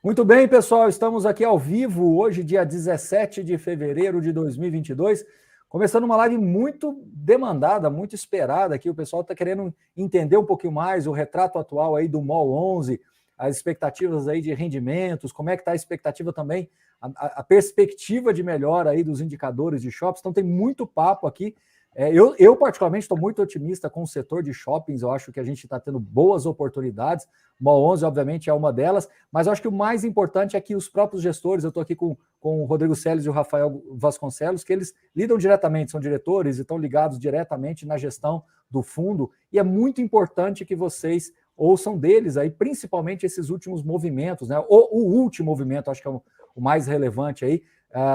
Muito bem, pessoal, estamos aqui ao vivo hoje, dia 17 de fevereiro de 2022, começando uma live muito demandada, muito esperada aqui. O pessoal está querendo entender um pouquinho mais o retrato atual aí do MOL 11, as expectativas aí de rendimentos, como é que está a expectativa também, a perspectiva de melhora aí dos indicadores de shoppings. Então tem muito papo aqui. Eu particularmente estou muito otimista com o setor de shoppings. Eu acho que a gente está tendo boas oportunidades. O MOL 11, obviamente, é uma delas, mas eu acho que o mais importante é que os próprios gestores, eu estou aqui com o Rodrigo Seles e o Rafael Vasconcelos, que eles lidam diretamente, são diretores e estão ligados diretamente na gestão do fundo, e é muito importante que vocês ouçam deles aí, principalmente esses últimos movimentos, né? O último movimento, acho que é o mais relevante aí,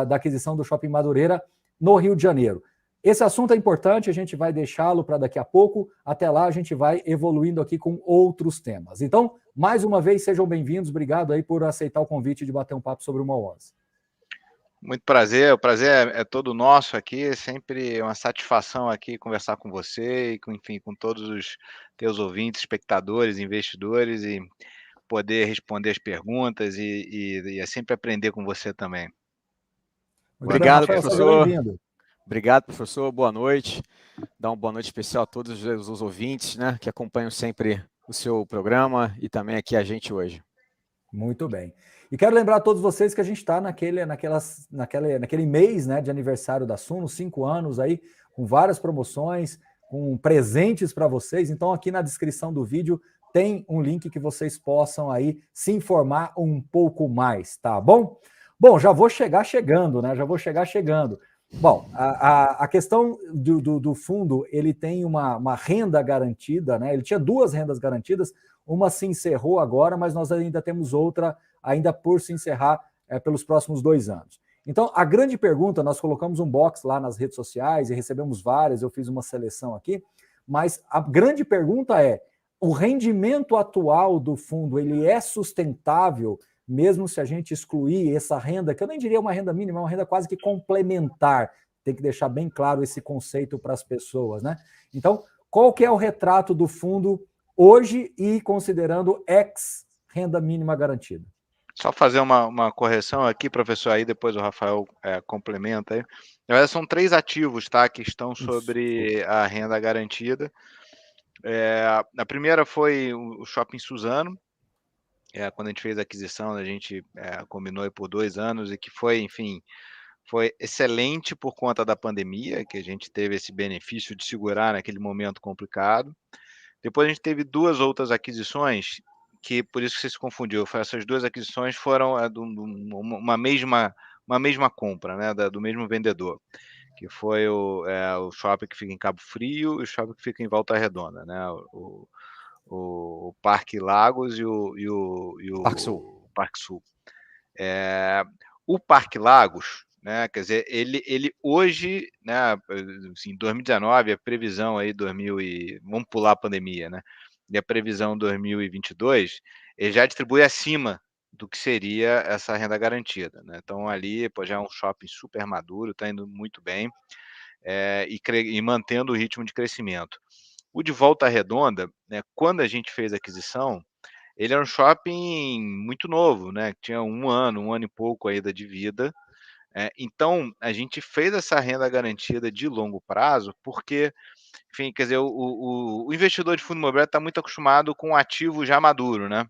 da aquisição do Shopping Madureira no Rio de Janeiro. Esse assunto é importante, a gente vai deixá-lo para daqui a pouco. Até lá, a gente vai evoluindo aqui com outros temas. Então, mais uma vez, sejam bem-vindos. Obrigado aí por aceitar o convite de bater um papo sobre o MOL 11. Muito prazer, o prazer é todo nosso aqui, é sempre uma satisfação aqui conversar com você e com todos os teus ouvintes, espectadores, investidores e poder responder as perguntas e é sempre aprender com você também. Muito bem, Obrigado, Rafael, seja professor. bem-vindo. Obrigado, professor. Boa noite. Dá uma boa noite especial a todos os ouvintes, né, que acompanham sempre o seu programa e também aqui a gente hoje. Muito bem. E quero lembrar a todos vocês que a gente está naquele mês, né, de aniversário da Suno, 5 anos aí, com várias promoções, com presentes para vocês. Então, aqui na descrição do vídeo tem um link que vocês possam aí se informar um pouco mais, tá bom? Bom, já vou chegar chegando, né? Já vou chegar chegando. Bom, a questão do fundo, ele tem uma renda garantida, né? Ele tinha duas rendas garantidas, uma se encerrou agora, mas nós ainda temos outra ainda por se encerrar pelos próximos 2 anos. Então, a grande pergunta, nós colocamos um box lá nas redes sociais e recebemos várias, eu fiz uma seleção aqui, mas a grande pergunta é, o rendimento atual do fundo, ele é sustentável, mesmo se a gente excluir essa renda, que eu nem diria uma renda mínima, é uma renda quase que complementar, tem que deixar bem claro esse conceito para as pessoas, né? Então, qual que é o retrato do fundo hoje e considerando ex-renda mínima garantida? Só fazer uma correção aqui, professor, aí depois o Rafael complementa aí. Na verdade, são 3 ativos, tá, que estão sobre a renda garantida. A primeira foi o Shopping Suzano. Quando a gente fez a aquisição, a gente combinou por 2 anos e que foi, enfim, foi excelente por conta da pandemia, que a gente teve esse benefício de segurar naquele momento complicado. Depois a gente teve 2 outras aquisições, que por isso que você se confundiu, essas 2 aquisições foram uma mesma compra, né, do mesmo vendedor, que foi o shopping que fica em Cabo Frio e o shopping que fica em Volta Redonda, né, o Parque Lagos e o Parque Sul. Parque Sul. O Parque Lagos, né, quer dizer, ele hoje, né, assim, 2019, a previsão aí, vamos pular a pandemia, né, e a previsão 2022, ele já distribui acima do que seria essa renda garantida, né, então ali, pô, já é um shopping super maduro, está indo muito bem, e mantendo o ritmo de crescimento. O de Volta Redonda, né, quando a gente fez a aquisição, ele era um shopping muito novo, né, que tinha um ano e pouco ainda de vida. Então, a gente fez essa renda garantida de longo prazo, porque, enfim, quer dizer, o investidor de fundo imobiliário está muito acostumado com um ativo já maduro, né?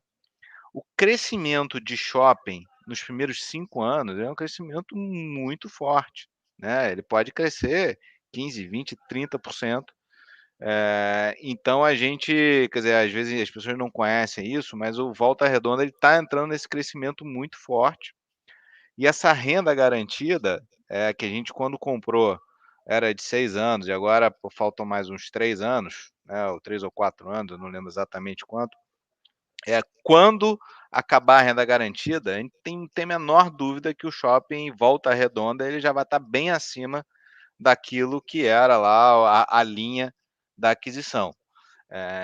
O crescimento de shopping nos primeiros 5 anos é um crescimento muito forte, né? Ele pode crescer 15, 20, 30%. Então a gente, quer dizer, às vezes as pessoas não conhecem isso, mas o Volta Redonda ele está entrando nesse crescimento muito forte. E essa renda garantida, que a gente quando comprou era de 6 anos e agora faltam mais uns 3 anos, né, ou 3 ou 4 anos, eu não lembro exatamente quanto. Quando acabar a renda garantida, a gente tem a menor dúvida que o shopping Volta Redonda ele já vai estar bem acima daquilo que era lá a linha da aquisição.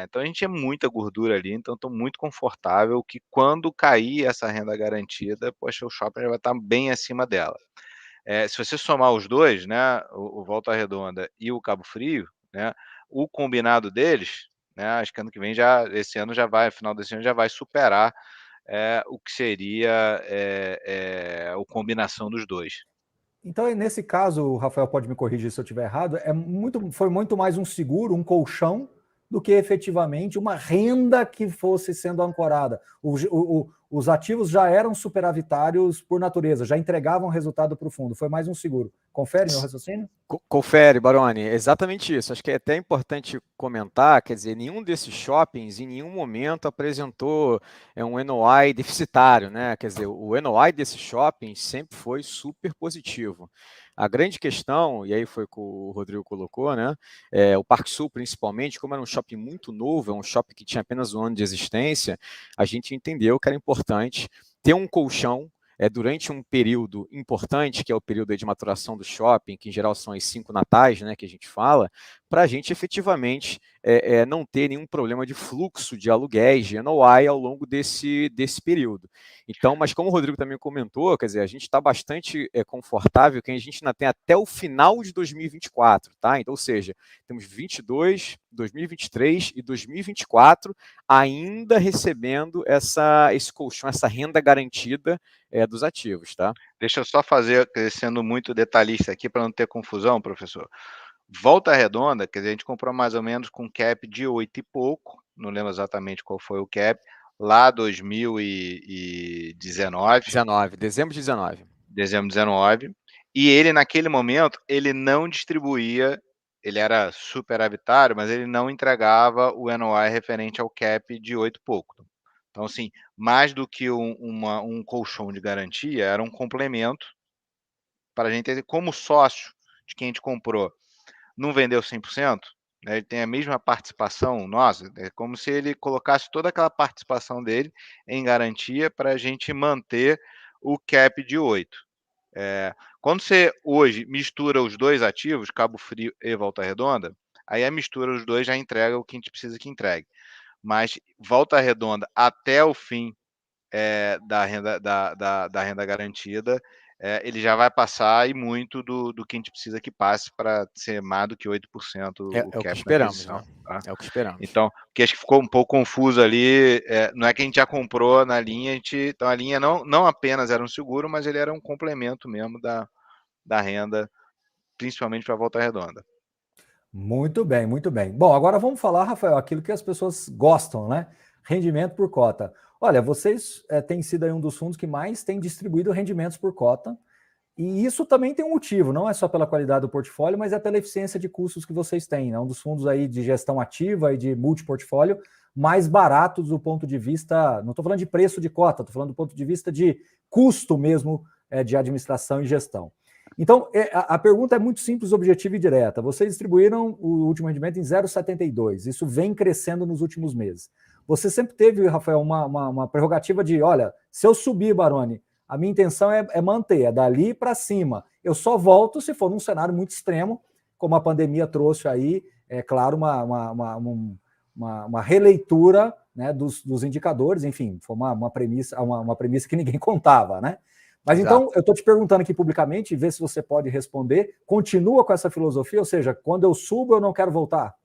Então a gente tinha muita gordura ali, então estou muito confortável que quando cair essa renda garantida, poxa, o shopping já vai estar bem acima dela. Se você somar os dois, né, o Volta Redonda e o Cabo Frio, né, o combinado deles, né, acho que ano que vem esse ano já vai, final desse ano já vai superar o que seria a combinação dos dois. Então, nesse caso, o Rafael pode me corrigir se eu estiver errado, foi muito mais um seguro, um colchão, do que efetivamente uma renda que fosse sendo ancorada. Os ativos já eram superavitários por natureza, já entregavam resultado para o fundo. Foi mais um seguro. Confere meu raciocínio? Confere, Baroni, exatamente isso. Acho que é até importante comentar, quer dizer, nenhum desses shoppings em nenhum momento apresentou um NOI deficitário, né? Quer dizer, o NOI desses shoppings sempre foi super positivo. A grande questão, e aí foi o que o Rodrigo colocou, né? O Parque Sul, principalmente, como era um shopping muito novo, é um shopping que tinha apenas um ano de existência, a gente entendeu que era importante ter um colchão durante um período importante, que é o período de maturação do shopping, que em geral são as 5 natais, né, que a gente fala, para a gente efetivamente não ter nenhum problema de fluxo de aluguéis, de NOI, ao longo desse período. Então, mas como o Rodrigo também comentou, quer dizer, a gente está bastante confortável que a gente ainda tem até o final de 2024, tá? Então, ou seja, temos 22, 2023 e 2024 ainda recebendo esse colchão, essa renda garantida dos ativos, tá? Deixa eu só fazer, sendo muito detalhista aqui para não ter confusão, professor. Volta Redonda, quer dizer, a gente comprou mais ou menos com cap de 8 e pouco, não lembro exatamente qual foi o cap, lá 2019. Dezembro de 19. Dezembro de 19. E ele, naquele momento, ele não distribuía, ele era superavitário, mas ele não entregava o NOI referente ao cap de 8 e pouco. Então, assim, mais do que um colchão de garantia, era um complemento para a gente, como sócio de quem a gente comprou, não vendeu 100%, né, ele tem a mesma participação nossa, é como se ele colocasse toda aquela participação dele em garantia para a gente manter o cap de 8. Quando você hoje mistura os dois ativos, Cabo Frio e Volta Redonda, aí a mistura dos dois já entrega o que a gente precisa que entregue. Mas Volta Redonda até o fim da renda garantida, ele já vai passar e muito do que a gente precisa que passe para ser mais do que 8% o É o que cap da esperamos, aquisição. né? Tá? É o que esperamos. Então, porque acho que ficou um pouco confuso ali, não é que a gente já comprou na linha, então a linha não apenas era um seguro, mas ele era um complemento mesmo da renda, principalmente para a Volta Redonda. Muito bem, muito bem. Bom, agora vamos falar, Rafael, aquilo que as pessoas gostam, né? Rendimento por cota. Olha, vocês têm sido aí um dos fundos que mais tem distribuído rendimentos por cota, e isso também tem um motivo, não é só pela qualidade do portfólio, mas é pela eficiência de custos que vocês têm. É um dos fundos aí de gestão ativa e de multiportfólio mais baratos do ponto de vista, não estou falando de preço de cota, estou falando do ponto de vista de custo mesmo de administração e gestão. Então, a pergunta é muito simples, objetiva e direta. Vocês distribuíram o último rendimento em 0,72. Isso vem crescendo nos últimos meses. Você sempre teve, Rafael, uma prerrogativa de, olha, se eu subir, Baroni, a minha intenção é manter, é dali para cima. Eu só volto se for num cenário muito extremo, como a pandemia trouxe aí, é claro, uma releitura, né, dos indicadores, enfim, foi uma premissa que ninguém contava, né? Mas Exato. Então, eu estou te perguntando aqui publicamente, ver se você pode responder. Continua com essa filosofia, ou seja, quando eu subo, eu não quero voltar?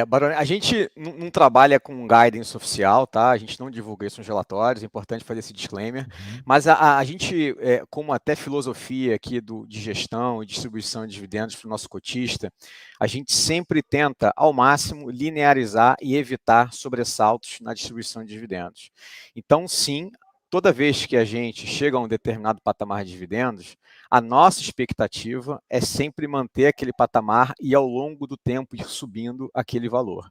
Baroni, a gente não trabalha com guidance oficial, tá? A gente não divulga isso nos relatórios, é importante fazer esse disclaimer. Mas a gente, como até filosofia aqui de gestão e distribuição de dividendos para o nosso cotista, a gente sempre tenta, ao máximo, linearizar e evitar sobressaltos na distribuição de dividendos. Então, sim, toda vez que a gente chega a um determinado patamar de dividendos, a nossa expectativa é sempre manter aquele patamar e, ao longo do tempo, ir subindo aquele valor.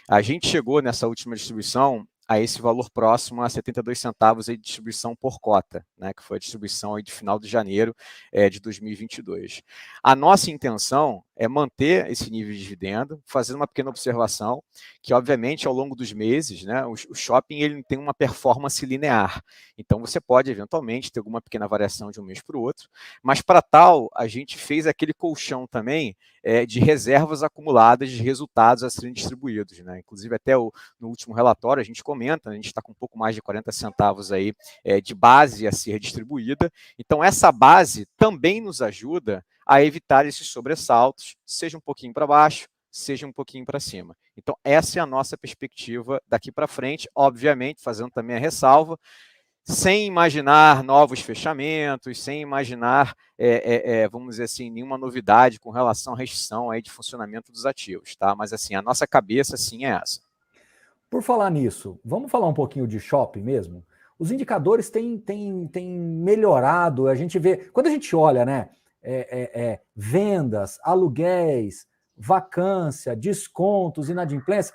A gente chegou nessa última distribuição a esse valor próximo a 72 centavos de distribuição por cota, né, que foi a distribuição aí de final de janeiro de 2022. A nossa intenção é manter esse nível de dividendo, fazendo uma pequena observação, que obviamente ao longo dos meses, né, o shopping ele tem uma performance linear, então você pode eventualmente ter alguma pequena variação de um mês para o outro, mas para tal a gente fez aquele colchão também de reservas acumuladas de resultados a serem distribuídos, né? Inclusive até no último relatório a gente comenta, a gente está com um pouco mais de 40 centavos aí de base a ser distribuída, então essa base também nos ajuda a evitar esses sobressaltos, seja um pouquinho para baixo, seja um pouquinho para cima. Então, essa é a nossa perspectiva daqui para frente, obviamente, fazendo também a ressalva, sem imaginar novos fechamentos, sem imaginar, vamos dizer assim, nenhuma novidade com relação à restrição aí de funcionamento dos ativos, tá? Mas, assim, a nossa cabeça, sim, é essa. Por falar nisso, vamos falar um pouquinho de shopping mesmo? Os indicadores têm melhorado, a gente vê, quando a gente olha, né, vendas, aluguéis, vacância, descontos, inadimplência,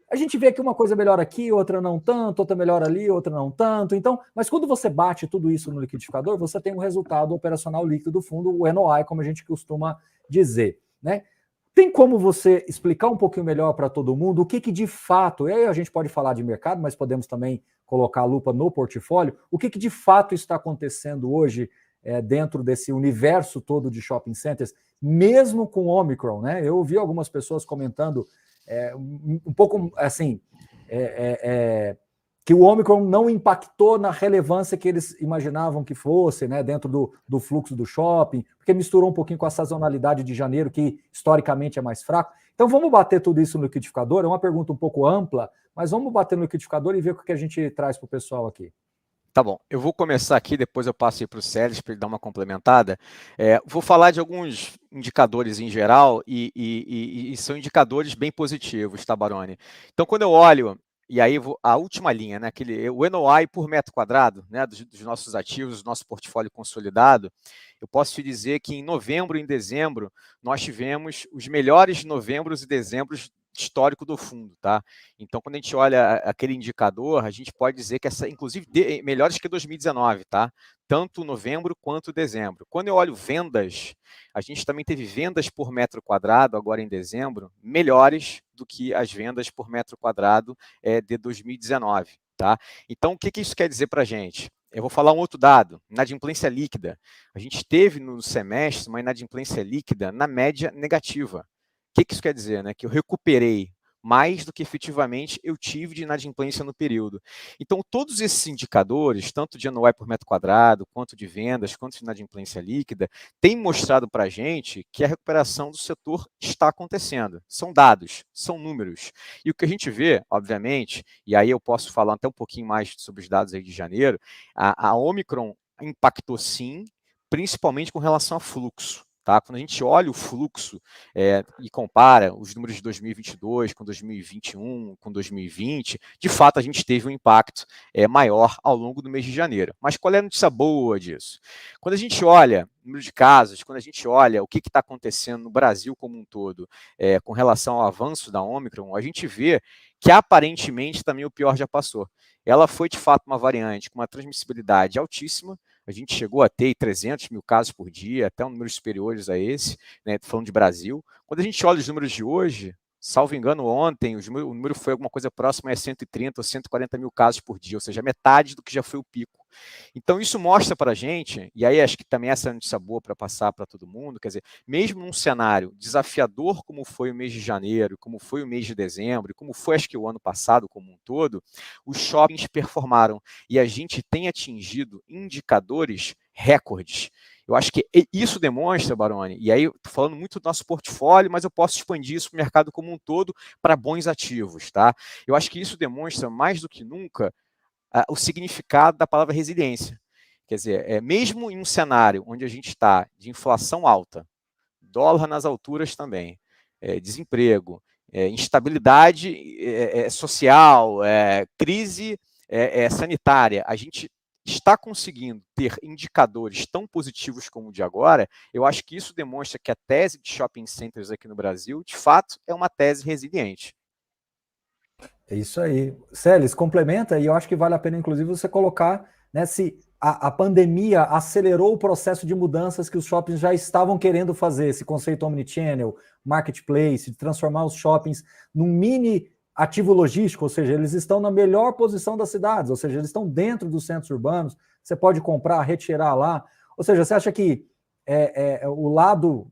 a gente vê que uma coisa melhora aqui, outra não tanto, outra melhora ali, outra não tanto. Então, mas quando você bate tudo isso no liquidificador, você tem um resultado operacional líquido do fundo, o NOI, como a gente costuma dizer, né? Tem como você explicar um pouquinho melhor para todo mundo o que de fato, e aí a gente pode falar de mercado, mas podemos também colocar a lupa no portfólio, o que de fato está acontecendo hoje dentro desse universo todo de shopping centers, mesmo com o Omicron, né? Eu ouvi algumas pessoas comentando um pouco assim, que o Omicron não impactou na relevância que eles imaginavam que fosse, né, dentro do fluxo do shopping, porque misturou um pouquinho com a sazonalidade de janeiro, que historicamente é mais fraco. Então vamos bater tudo isso no liquidificador, é uma pergunta um pouco ampla, mas vamos bater no liquidificador e ver o que a gente traz para o pessoal aqui. Tá bom, eu vou começar aqui, depois eu passo aí para o Sérgio para ele dar uma complementada. Vou falar de alguns indicadores em geral e são indicadores bem positivos, tá, Baroni? Então, quando eu olho, e aí a última linha, né, o NOI por metro quadrado, né, dos nossos ativos, do nosso portfólio consolidado, eu posso te dizer que em novembro e em dezembro nós tivemos os melhores novembros e dezembros histórico do fundo, tá? Então, quando a gente olha aquele indicador, a gente pode dizer que inclusive, melhores que 2019, tá? Tanto novembro quanto dezembro. Quando eu olho vendas, a gente também teve vendas por metro quadrado, agora em dezembro, melhores do que as vendas por metro quadrado de 2019, tá? Então, o que isso quer dizer para a gente? Eu vou falar um outro dado, inadimplência líquida. A gente teve no semestre uma inadimplência líquida na média negativa. O que isso quer dizer? Né? Que eu recuperei mais do que efetivamente eu tive de inadimplência no período. Então, todos esses indicadores, tanto de NOI por metro quadrado, quanto de vendas, quanto de inadimplência líquida, têm mostrado para a gente que a recuperação do setor está acontecendo. São dados, são números. E o que a gente vê, obviamente, e aí eu posso falar até um pouquinho mais sobre os dados aí de janeiro, a Omicron impactou sim, principalmente com relação a fluxo. Tá? Quando a gente olha o fluxo e compara os números de 2022 com 2021, com 2020, de fato a gente teve um impacto maior ao longo do mês de janeiro. Mas qual é a notícia boa disso? Quando a gente olha o número de casos, quando a gente olha o que está acontecendo no Brasil como um todo com relação ao avanço da Omicron, a gente vê que aparentemente também o pior já passou. Ela foi de fato uma variante com uma transmissibilidade altíssima. A gente chegou a ter 300 mil casos por dia, até números superiores a esse, né, falando de Brasil. Quando a gente olha os números de hoje, salvo engano, ontem o número foi alguma coisa próxima a 130 ou 140 mil casos por dia, ou seja, metade do que já foi o pico. Então, isso mostra para a gente, e aí acho que também essa é a notícia boa para passar para todo mundo, quer dizer, mesmo num cenário desafiador como foi o mês de janeiro, como foi o mês de dezembro, como foi acho que o ano passado como um todo, os shoppings performaram e a gente tem atingido indicadores recordes. Eu acho que isso demonstra, Baroni, e aí eu estou falando muito do nosso portfólio, mas eu posso expandir isso para o mercado como um todo para bons ativos, tá? Eu acho que isso demonstra mais do que nunca o significado da palavra resiliência. Quer dizer, mesmo em um cenário onde a gente está de inflação alta, dólar nas alturas também, desemprego, instabilidade social, crise sanitária, a gente está conseguindo ter indicadores tão positivos como o de agora. Eu acho que isso demonstra que a tese de shopping centers aqui no Brasil, de fato, é uma tese resiliente. É isso aí. Celes, complementa, e eu acho que vale a pena, inclusive, você colocar, né, se a pandemia acelerou o processo de mudanças que os shoppings já estavam querendo fazer, esse conceito omnichannel, marketplace, de transformar os shoppings num mini ativo logístico, ou seja, eles estão na melhor posição das cidades, ou seja, eles estão dentro dos centros urbanos, você pode comprar, retirar lá. Ou seja, você acha que o lado,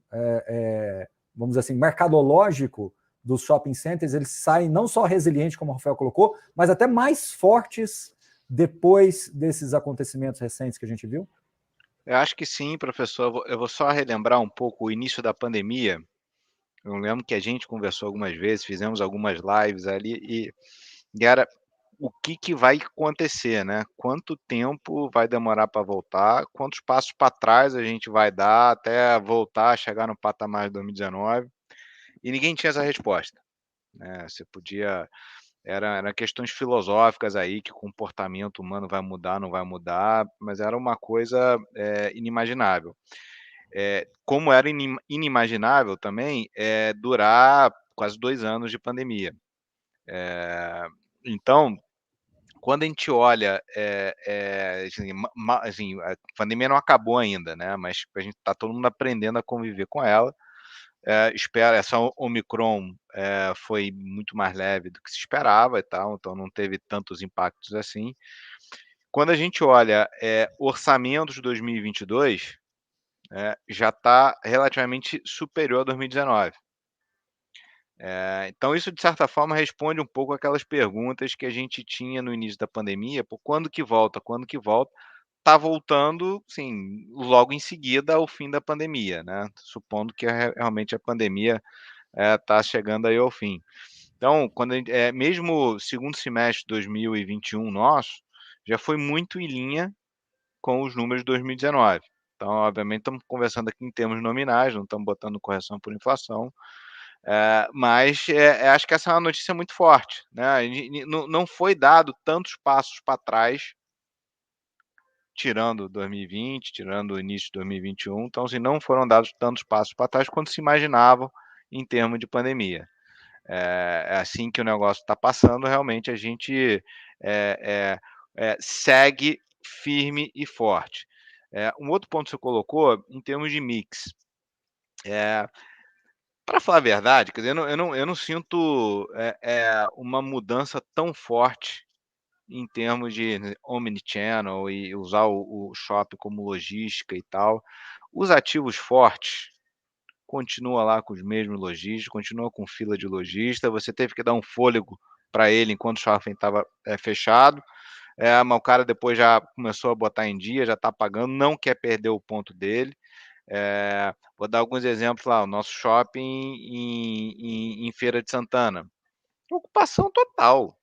vamos dizer assim, mercadológico dos shopping centers, eles saem não só resilientes, como o Rafael colocou, mas até mais fortes depois desses acontecimentos recentes que a gente viu? Eu acho que sim, professor. Eu vou só relembrar um pouco o início da pandemia. Eu lembro que a gente conversou algumas vezes, fizemos algumas lives ali e era o que vai acontecer, né? Quanto tempo vai demorar para voltar? Quantos passos para trás a gente vai dar até voltar a chegar no patamar de 2019? E ninguém tinha essa resposta, né? Você podia era questões filosóficas aí, que o comportamento humano vai mudar, não vai mudar, mas era uma coisa, inimaginável. Como era inimaginável também, durar quase 2 anos de pandemia. Eh, então, quando a gente olha, assim, assim, a pandemia não acabou ainda, né, mas a gente está todo mundo aprendendo a conviver com ela. Espera essa Omicron, foi muito mais leve do que se esperava e tal, então não teve tantos impactos assim. Quando a gente olha, orçamentos de 2022, já está relativamente superior a 2019. Então isso de certa forma responde um pouco aquelas perguntas que a gente tinha no início da pandemia, por quando que volta, quando que volta? Tá voltando, sim, logo em seguida ao fim da pandemia, né, supondo que realmente a pandemia, tá chegando aí ao fim. Então, quando a gente mesmo o segundo semestre de 2021 nosso, já foi muito em linha com os números de 2019. Então, obviamente, estamos conversando aqui em termos nominais, não estamos botando correção por inflação, mas, acho que essa é uma notícia muito forte, né, a gente não foi dado tantos passos para trás, tirando 2020, tirando o início de 2021, então, assim, não foram dados tantos passos para trás quanto se imaginavam em termos de pandemia. É assim que o negócio está passando, realmente a gente, segue firme e forte. Um outro ponto que você colocou, em termos de mix, para falar a verdade, quer dizer, eu não sinto, uma mudança tão forte em termos de omnichannel e usar o shopping como logística e tal. Os ativos fortes continua lá com os mesmos lojistas, continua com fila de lojista, você teve que dar um fôlego para ele enquanto o shopping estava, fechado, mas o cara depois já começou a botar em dia, já está pagando, não quer perder o ponto dele. Vou dar alguns exemplos lá, o nosso shopping em Feira de Santana, ocupação total,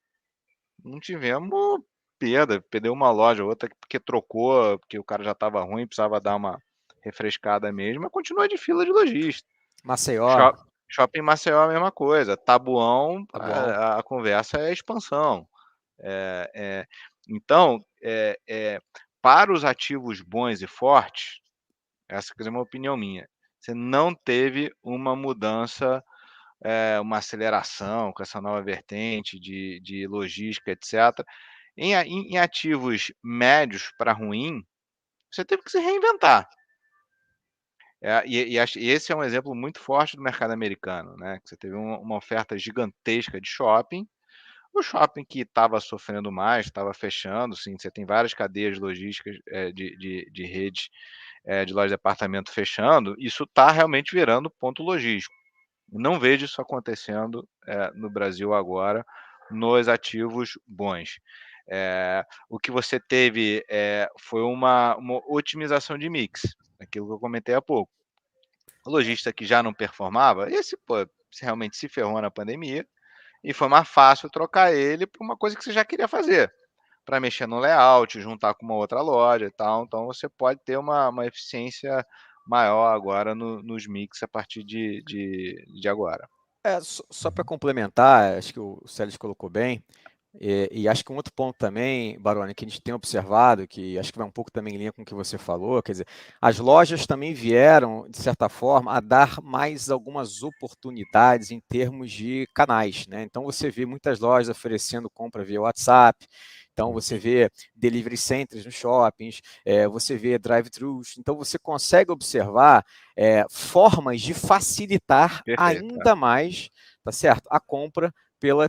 não tivemos perda, perdeu uma loja ou outra porque trocou, porque o cara já estava ruim, precisava dar uma refrescada mesmo, mas continua de fila de lojista. Maceió, Shopping Maceió é a mesma coisa, Taboão, tá bom. a conversa é expansão. Então, para os ativos bons e fortes, essa aqui é uma opinião minha, você não teve uma mudança, uma aceleração com essa nova vertente de logística, etcétera. Em ativos médios para ruim, você teve que se reinventar. E esse é um exemplo muito forte do mercado americano, né, que você teve uma oferta gigantesca de shopping, o shopping que estava sofrendo mais, estava fechando, sim, você tem várias cadeias logísticas, de redes, de lojas de departamento fechando, isso está realmente virando ponto logístico. Não vejo isso acontecendo, no Brasil agora, nos ativos bons. O que você teve, foi uma otimização de mix, aquilo que eu comentei há pouco. O lojista que já não performava, esse, pô, realmente se ferrou na pandemia e foi mais fácil trocar ele para uma coisa que você já queria fazer, para mexer no layout, juntar com uma outra loja e tal. Então você pode ter uma eficiência maior agora nos mix a partir de agora. Só para complementar, acho que o Sérgio colocou bem, e acho que um outro ponto também, Baroni, que a gente tem observado, que acho que vai um pouco também em linha com o que você falou, quer dizer, as lojas também vieram, de certa forma, a dar mais algumas oportunidades em termos de canais, né? Então você vê muitas lojas oferecendo compra via WhatsApp, então você vê delivery centers nos shoppings, você vê drive-thrus, então você consegue observar formas de facilitar Perfeito. ainda mais, tá certo, a compra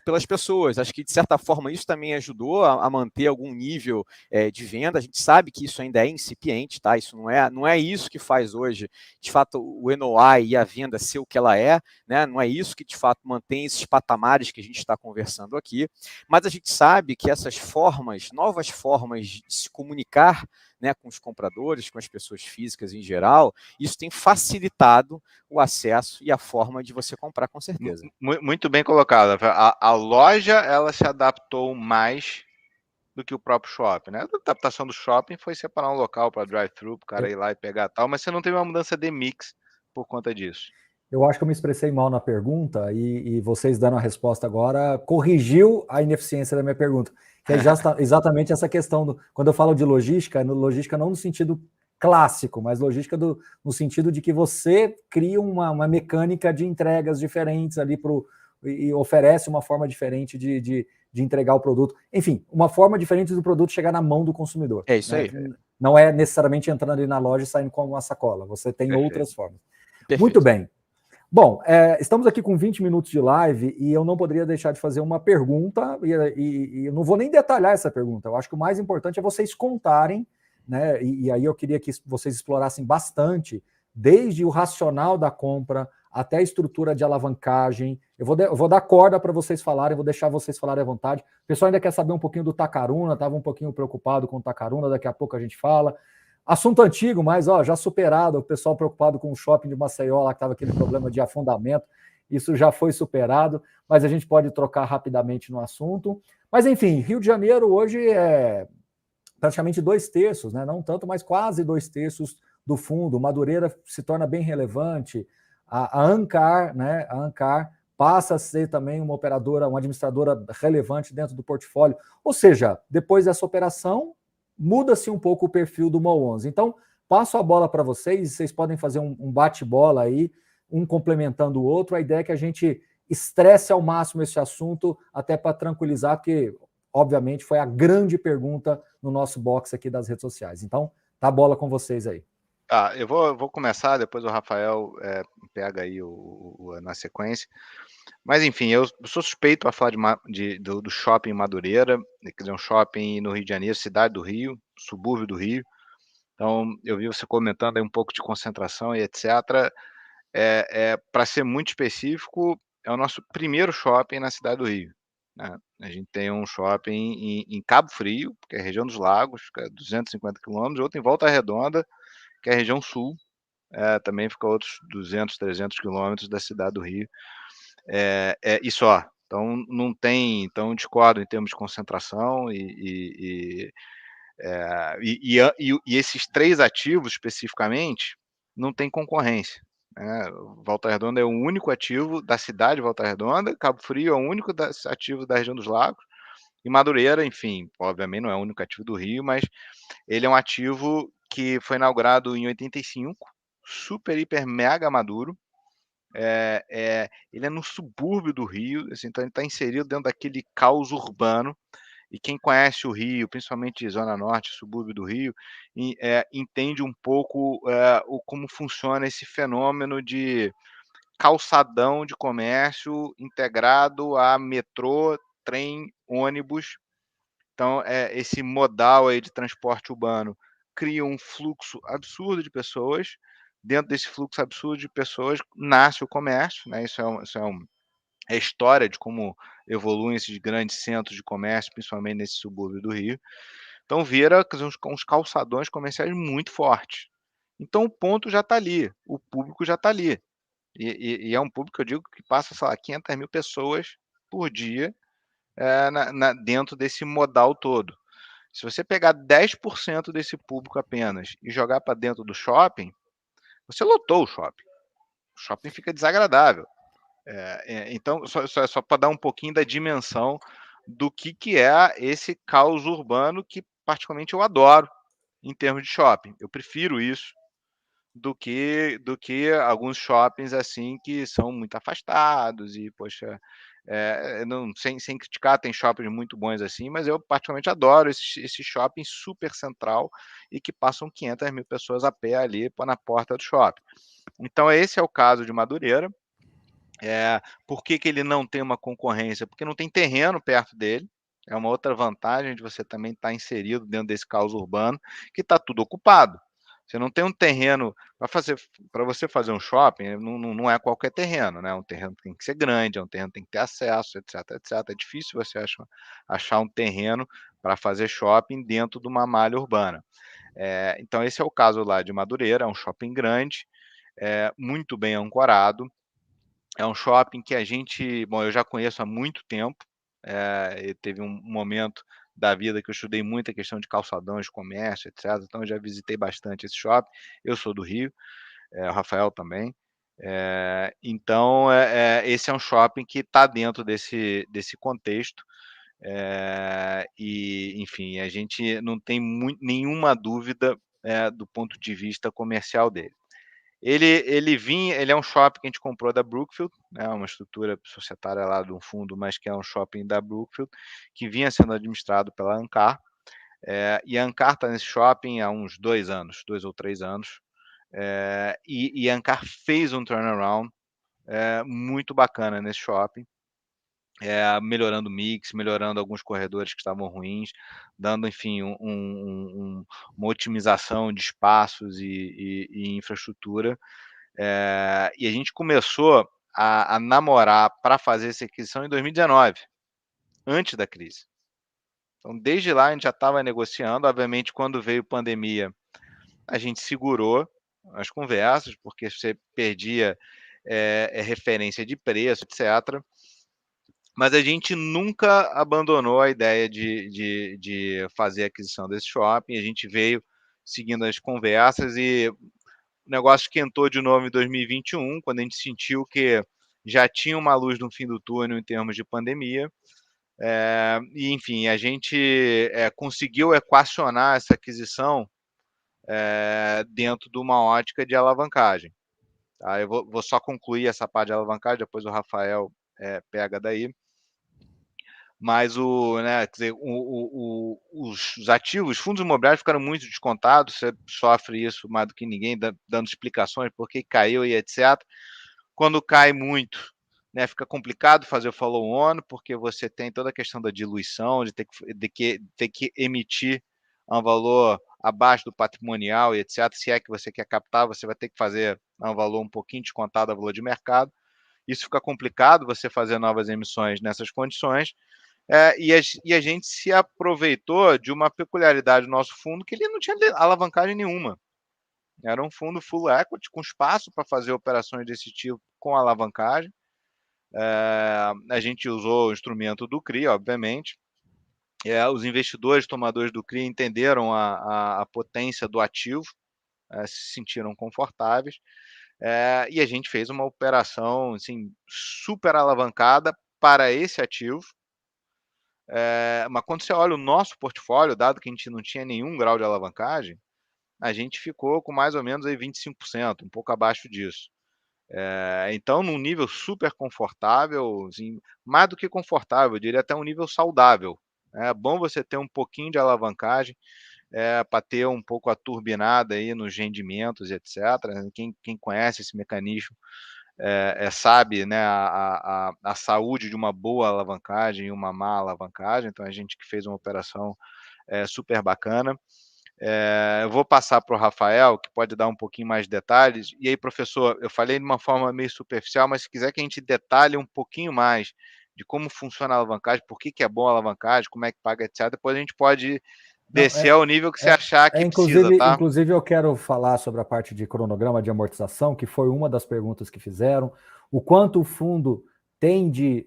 pelas pessoas. Acho que, de certa forma, isso também ajudou a manter algum nível de venda. A gente sabe que isso ainda é incipiente, tá? Isso não é isso que faz hoje, de fato, o NOI e a venda ser o que ela é, né? Não é isso que, de fato, mantém esses patamares que a gente está conversando aqui. Mas a gente sabe que essas formas, novas formas de se comunicar, né, com os compradores, com as pessoas físicas em geral, isso tem facilitado o acesso e a forma de você comprar, com certeza. Muito bem colocado. A loja, ela se adaptou mais do que o próprio shopping, né? A adaptação do shopping foi separar um local para drive-thru, para o cara ir lá e pegar tal, mas você não teve uma mudança de mix por conta disso. Eu acho que eu me expressei mal na pergunta e vocês dando a resposta agora corrigiu a ineficiência da minha pergunta, que é exatamente essa questão quando eu falo de logística, logística não no sentido clássico, mas logística no sentido de que você cria uma mecânica de entregas diferentes ali e oferece uma forma diferente de entregar o produto. Enfim, uma forma diferente do produto chegar na mão do consumidor. É isso, né? Aí. Não é necessariamente entrando ali na loja e saindo com uma sacola. Você tem outras formas. Perfeito. Muito bem. Bom, estamos aqui com 20 minutos de live e eu não poderia deixar de fazer uma pergunta e eu não vou nem detalhar essa pergunta. Eu acho que o mais importante é vocês contarem, né? E aí eu queria que vocês explorassem bastante, desde o racional da compra até a estrutura de alavancagem. Eu vou dar corda para vocês falarem, vou deixar vocês falarem à vontade. O pessoal ainda quer saber um pouquinho do Tacaruna, estava um pouquinho preocupado com o Tacaruna, daqui a pouco a gente fala. Assunto antigo, mas já superado, o pessoal preocupado com o shopping de Maceió, lá que estava aquele problema de afundamento, isso já foi superado, mas a gente pode trocar rapidamente no assunto. Mas enfim, Rio de Janeiro hoje é praticamente 2/3, né? Não tanto, mas quase 2/3 do fundo. Madureira se torna bem relevante. A Ancar, né? A Ancar passa a ser também uma operadora, uma administradora relevante dentro do portfólio. Ou seja, depois dessa operação, muda-se um pouco o perfil do MOL11. Então, passo a bola para vocês, vocês podem fazer um bate-bola aí, um complementando o outro. A ideia é que a gente estresse ao máximo esse assunto, até para tranquilizar, porque, obviamente, foi a grande pergunta no nosso box aqui das redes sociais. Então, tá a bola com vocês aí. Eu vou começar, depois o Rafael pega aí na sequência. Mas, enfim, eu sou suspeito para falar do shopping Madureira, quer dizer, um shopping no Rio de Janeiro, cidade do Rio, subúrbio do Rio. Então, eu vi você comentando aí um pouco de concentração e etc. Para ser muito específico, é o nosso primeiro shopping na cidade do Rio, né? A gente tem um shopping em Cabo Frio, que é a região dos Lagos, que é 250 quilômetros, outro em Volta Redonda, que é a região sul, também fica outros 200, 300 quilômetros da cidade do Rio. E só. Então, não tem. Então, discordo em termos de concentração e esses 3 ativos especificamente não tem concorrência, né? Volta Redonda é o único ativo da cidade de Volta Redonda, Cabo Frio é o único ativo da região dos Lagos, e Madureira, enfim, obviamente não é o único ativo do Rio, mas ele é um ativo que foi inaugurado em 85, super, hiper, mega maduro. Ele é no subúrbio do Rio, assim, então ele está inserido dentro daquele caos urbano. E quem conhece o Rio, principalmente Zona Norte, subúrbio do Rio, entende um pouco como funciona esse fenômeno de calçadão de comércio integrado a metrô, trem, ônibus. Então, esse modal aí de transporte urbano cria um fluxo absurdo de pessoas. Dentro desse fluxo absurdo de pessoas nasce o comércio, né? Isso é a história de como evoluem esses grandes centros de comércio, principalmente nesse subúrbio do Rio. Então vira uns calçadões comerciais muito fortes. Então o ponto já está ali, o público já está ali. E é um público que eu digo que passa, sei lá, 500 mil pessoas por dia dentro desse modal todo. Se você pegar 10% desse público apenas e jogar para dentro do shopping, você lotou o shopping. O shopping fica desagradável. Então, só para dar um pouquinho da dimensão do que é esse caos urbano que particularmente eu adoro em termos de shopping. Eu prefiro isso do que alguns shoppings assim que são muito afastados e, poxa, sem criticar, tem shoppings muito bons assim, mas eu particularmente adoro esse shopping super central e que passam 500 mil pessoas a pé ali na porta do shopping. Então, esse é o caso de Madureira. Por que ele não tem uma concorrência? Porque não tem terreno perto dele. É uma outra vantagem de você também estar inserido dentro desse caos urbano, que está tudo ocupado. Você não tem um terreno para você fazer um shopping, não é qualquer terreno, né? Um terreno tem que ser grande, é um terreno que tem que ter acesso, etc, etc. É difícil você achar um terreno para fazer shopping dentro de uma malha urbana. Então esse é o caso lá de Madureira, é um shopping grande, muito bem ancorado, é um shopping que eu já conheço há muito tempo, e teve um momento da vida que eu estudei muito a questão de calçadão, de comércio, etc. Então eu já visitei bastante esse shopping. Eu sou do Rio, o Rafael também. Então, esse é um shopping que está dentro desse contexto. E, enfim, a gente não tem nenhuma dúvida do ponto de vista comercial dele. Ele é um shopping que a gente comprou da Brookfield, né, uma estrutura societária lá de um fundo, mas que é um shopping da Brookfield, que vinha sendo administrado pela Ancar. E a Ancar está nesse shopping há uns 2 anos, 2 ou 3 anos. E a Ancar fez um turnaround muito bacana nesse shopping, melhorando o mix, melhorando alguns corredores que estavam ruins, dando, enfim, uma otimização de espaços e infraestrutura. E a gente começou a namorar para fazer essa aquisição em 2019, antes da crise. Então, desde lá, a gente já estava negociando. Obviamente, quando veio pandemia, a gente segurou as conversas, porque você perdia referência de preço, etc. Mas a gente nunca abandonou a ideia de fazer a aquisição desse shopping. A gente veio seguindo as conversas e o negócio esquentou de novo em 2021, quando a gente sentiu que já tinha uma luz no fim do túnel em termos de pandemia. E, enfim, a gente conseguiu equacionar essa aquisição dentro de uma ótica de alavancagem. Tá? Eu vou só concluir essa parte de alavancagem, depois o Rafael pega daí. Mas quer dizer, os ativos, os fundos imobiliários ficaram muito descontados, você sofre isso mais do que ninguém, dando explicações por que caiu e etc. Quando cai muito, fica complicado fazer o follow-on, porque você tem toda a questão da diluição, de ter que emitir um valor abaixo do patrimonial e etc. Se é que você quer captar, você vai ter que fazer um valor um pouquinho descontado do valor de mercado. Isso fica complicado, você fazer novas emissões nessas condições. E a gente se aproveitou de uma peculiaridade do nosso fundo, que ele não tinha alavancagem nenhuma. Era um fundo full equity, com espaço para fazer operações desse tipo com alavancagem. A gente usou o instrumento do CRI, obviamente. Os investidores, tomadores do CRI, entenderam a potência do ativo, se sentiram confortáveis. E a gente fez uma operação assim, super alavancada para esse ativo. Mas quando você olha o nosso portfólio, dado que a gente não tinha nenhum grau de alavancagem, a gente ficou com mais ou menos aí 25%, um pouco abaixo disso. Então, num nível super confortável, assim, mais do que confortável, eu diria até um nível saudável. É bom você ter um pouquinho de alavancagem para ter um pouco a turbinada aí nos rendimentos, etc. Quem conhece esse mecanismo sabe, né, a saúde de uma boa alavancagem e uma má alavancagem. Então, a gente que fez uma operação super bacana. Eu vou passar para o Rafael, que pode dar um pouquinho mais de detalhes. E aí, professor, eu falei de uma forma meio superficial, mas se quiser que a gente detalhe um pouquinho mais de como funciona a alavancagem, por que é boa a alavancagem, como é que paga, etc., depois a gente pode descer ao nível que você achar que precisa, tá? Inclusive, eu quero falar sobre a parte de cronograma de amortização, que foi uma das perguntas que fizeram. O quanto o fundo tem de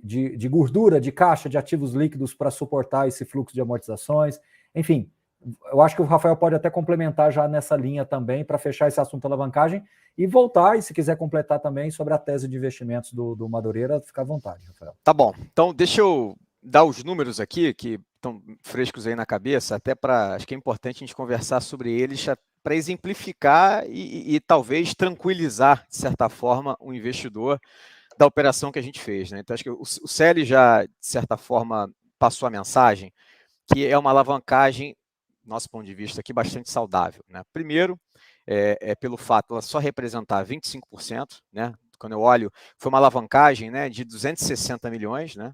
gordura, de caixa, de ativos líquidos para suportar esse fluxo de amortizações. Enfim, eu acho que o Rafael pode até complementar já nessa linha também, para fechar esse assunto da alavancagem e voltar, e se quiser completar também sobre a tese de investimentos do Madureira, fica à vontade, Rafael. Tá bom. Então, deixa eu dar os números aqui, que estão frescos aí na cabeça, até para, acho que é importante a gente conversar sobre eles, para exemplificar e talvez tranquilizar, de certa forma, o investidor da operação que a gente fez, né? Então, acho que o Célio já, de certa forma, passou a mensagem, que é uma alavancagem, nosso ponto de vista aqui, bastante saudável, né? Primeiro, pelo fato de ela só representar 25%, né? Quando eu olho, foi uma alavancagem, né, de 260 milhões, né,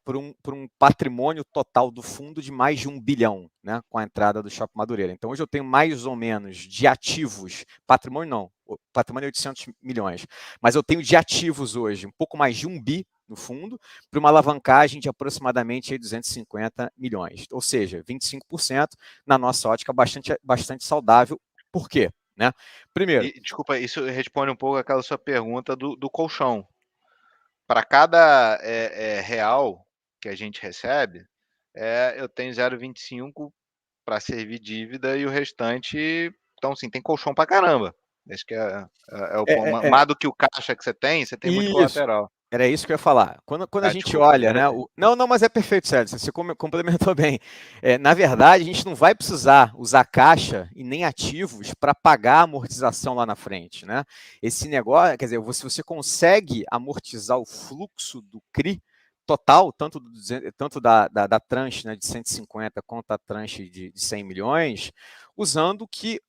por um patrimônio total do fundo de mais de 1 bilhão, né, com a entrada do Shopping Madureira. Então, hoje eu tenho mais ou menos de ativos, patrimônio não, patrimônio é 800 milhões, mas eu tenho de ativos hoje um pouco mais de 1 bi, no fundo, para uma alavancagem de aproximadamente 250 milhões, ou seja, 25%, na nossa ótica, bastante saudável. Por quê? Né? Primeiro... Desculpa, isso responde um pouco aquela sua pergunta do colchão. Para cada real que a gente recebe, eu tenho 0,25 para servir dívida e o restante, então, assim, tem colchão para caramba. Esse que é o ponto. Mais do que o caixa que você tem muito colateral. Era isso que eu ia falar. Quando a gente desculpa, olha, né? Não, mas é perfeito, Sérgio. Você complementou bem. Na verdade, a gente não vai precisar usar caixa e nem ativos para pagar a amortização lá na frente, né? Esse negócio, quer dizer, se você consegue amortizar o fluxo do CRI total, tanto da tranche, né, de 150 quanto a tranche de 100 milhões, usando que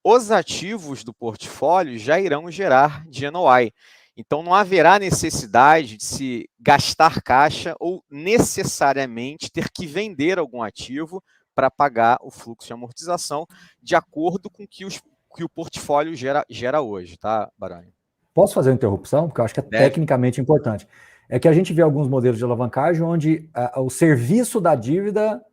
os ativos do portfólio já irão gerar de NOI. Então, não haverá necessidade de se gastar caixa ou necessariamente ter que vender algum ativo para pagar o fluxo de amortização de acordo com que o portfólio gera hoje, tá, Baroni? Posso fazer uma interrupção? Porque eu acho que é tecnicamente importante. É que a gente vê alguns modelos de alavancagem onde o serviço da dívida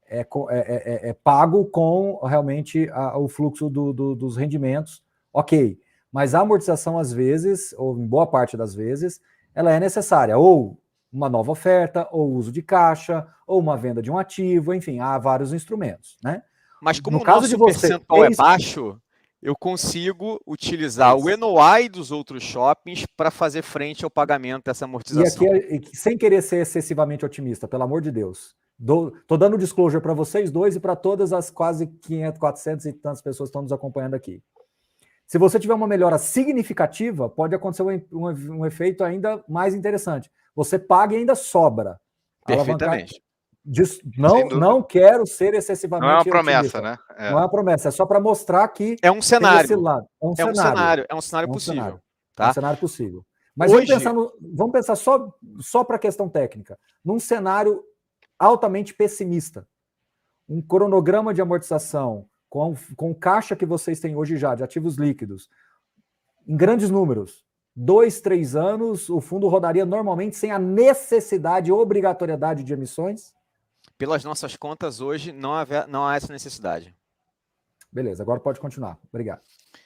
é pago com realmente o fluxo dos rendimentos, ok. Mas a amortização, às vezes, ou em boa parte das vezes, ela é necessária, ou uma nova oferta, ou uso de caixa, ou uma venda de um ativo, enfim, há vários instrumentos, né? Mas como no caso de você, percentual é baixo, eu consigo utilizar o NOI dos outros shoppings para fazer frente ao pagamento dessa amortização. E aqui, sem querer ser excessivamente otimista, pelo amor de Deus, tô dando disclosure para vocês dois e para todas as quase 500, 400 e tantas pessoas que estão nos acompanhando aqui. Se você tiver uma melhora significativa, pode acontecer um efeito ainda mais interessante. Você paga e ainda sobra. Perfeitamente. Não quero ser excessivamente Não é uma promessa, otimista, né? Não é uma promessa, é só para mostrar que é um cenário. Esse lado. É um cenário possível. Tá? É um cenário possível. Mas hoje... vamos pensar só para a questão técnica. Num cenário altamente pessimista. Um cronograma de amortização com caixa que vocês têm hoje já, de ativos líquidos, em grandes números, 2, 3 anos, o fundo rodaria normalmente sem a necessidade, obrigatoriedade de emissões? Pelas nossas contas, hoje, não há essa necessidade. Beleza, agora pode continuar. Obrigado.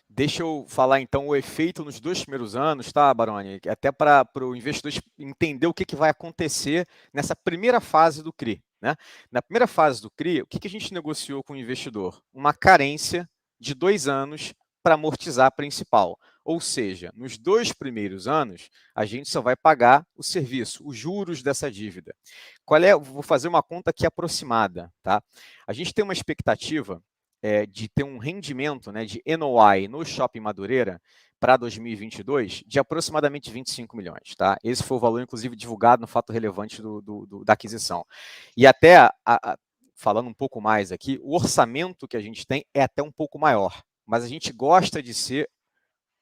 Deixa eu falar, então, o efeito nos 2 primeiros anos, tá, Baroni? Até para o investidor entender o que vai acontecer nessa primeira fase do CRI. Né? Na primeira fase do CRI, o que a gente negociou com o investidor? Uma carência de 2 anos para amortizar a principal. Ou seja, nos 2 primeiros anos, a gente só vai pagar o serviço, os juros dessa dívida. Vou fazer uma conta aqui aproximada. Tá? A gente tem uma expectativa de ter um rendimento, né, de NOI no Shopping Madureira para 2022 de aproximadamente 25 milhões. Tá? Esse foi o valor, inclusive, divulgado no fato relevante da aquisição. E até, falando um pouco mais aqui, o orçamento que a gente tem é até um pouco maior, mas a gente gosta de ser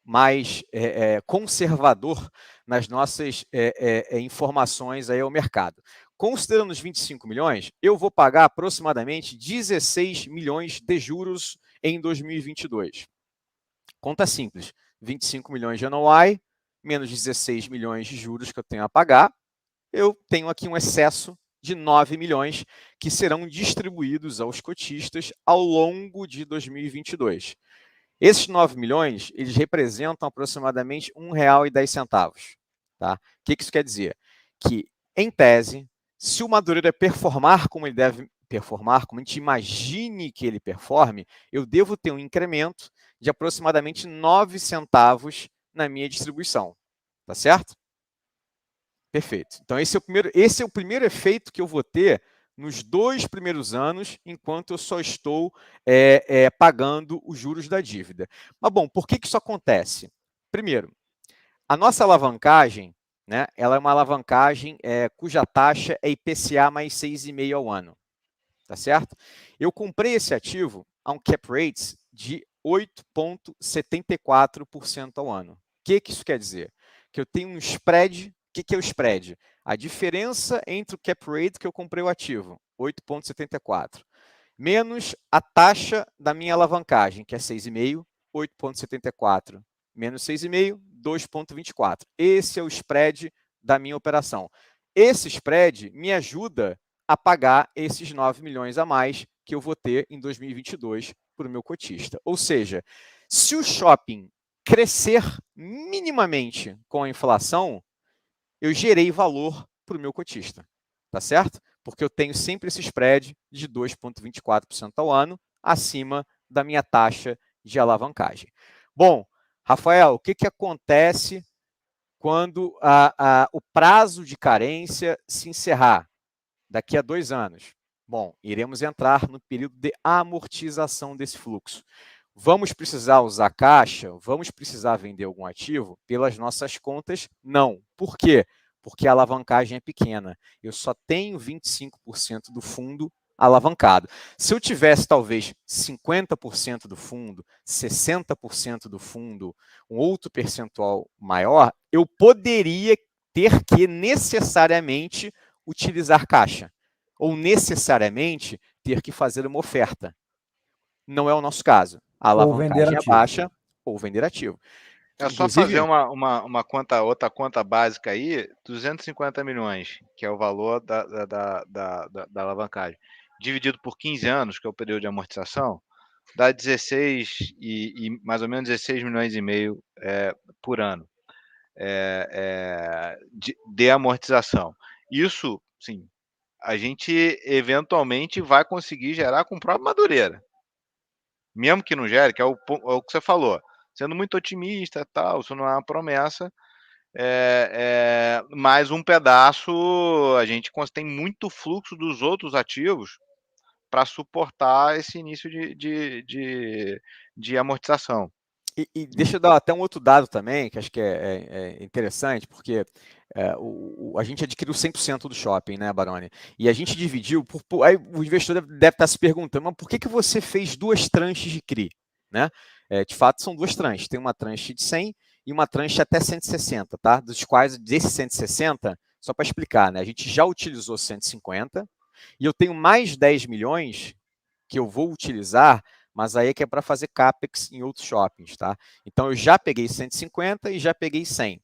mais conservador nas nossas informações aí ao mercado. Considerando os 25 milhões, eu vou pagar aproximadamente 16 milhões de juros em 2022. Conta simples, 25 milhões de NOI, menos 16 milhões de juros que eu tenho a pagar, eu tenho aqui um excesso de 9 milhões que serão distribuídos aos cotistas ao longo de 2022. Esses 9 milhões, eles representam aproximadamente R$ 1,10. Tá? O que isso quer dizer? Que, em tese, se o Madureira performar como ele deve performar, como a gente imagine que ele performe, eu devo ter um incremento de aproximadamente 9 centavos na minha distribuição. Tá certo? Perfeito. Então, esse é o primeiro efeito que eu vou ter nos 2 primeiros anos, enquanto eu só estou pagando os juros da dívida. Mas, bom, por que isso acontece? Primeiro, a nossa alavancagem, né, ela é uma alavancagem cuja taxa é IPCA mais 6,5% ao ano. Tá certo? Eu comprei esse ativo a um cap rate de 8,74% ao ano. O que isso quer dizer? Que eu tenho um spread. O que é o spread? A diferença entre o cap rate que eu comprei o ativo, 8,74, menos a taxa da minha alavancagem, que é 6,5, 8,74, menos 6,5, 2,24. Esse é o spread da minha operação. Esse spread me ajuda a pagar esses 9 milhões a mais que eu vou ter em 2022 para o meu cotista. Ou seja, se o shopping crescer minimamente com a inflação, eu gerei valor para o meu cotista, tá certo? Porque eu tenho sempre esse spread de 2,24% ao ano acima da minha taxa de alavancagem. Bom, Rafael, o que acontece quando o prazo de carência se encerrar daqui a 2 anos? Bom, iremos entrar no período de amortização desse fluxo. Vamos precisar usar caixa? Vamos precisar vender algum ativo? Pelas nossas contas, não. Por quê? Porque a alavancagem é pequena. Eu só tenho 25% do fundo alavancado. Se eu tivesse, talvez, 50% do fundo, 60% do fundo, um outro percentual maior, eu poderia ter que necessariamente utilizar caixa ou necessariamente ter que fazer uma oferta. Não é o nosso caso. A alavancagem é baixa ou vender ativo. É só fazer uma conta, outra conta básica aí, 250 milhões, que é o valor da alavancagem, dividido por 15 anos, que é o período de amortização, dá 16 e mais ou menos 16 milhões e meio por ano de amortização. Isso, sim, a gente eventualmente vai conseguir gerar com o próprio Madureira. Mesmo que não gere, que é o que você falou, sendo muito otimista, tal, isso não é uma promessa, mais um pedaço, a gente tem muito fluxo dos outros ativos para suportar esse início de amortização. E deixa eu dar até um outro dado também, que acho que é interessante, porque a gente adquiriu 100% do shopping, né, Baroni? E a gente dividiu, aí o investidor deve estar se perguntando, mas por que você fez 2 tranches de CRI? Né? De fato, são 2 tranches. Tem uma tranche de 100 e uma tranche até 160, tá? Dos quais, desses 160, só para explicar, né? A gente já utilizou 150 e eu tenho mais 10 milhões que eu vou utilizar, mas aí é que é para fazer CAPEX em outros shoppings, tá? Então, eu já peguei 150 e já peguei 100.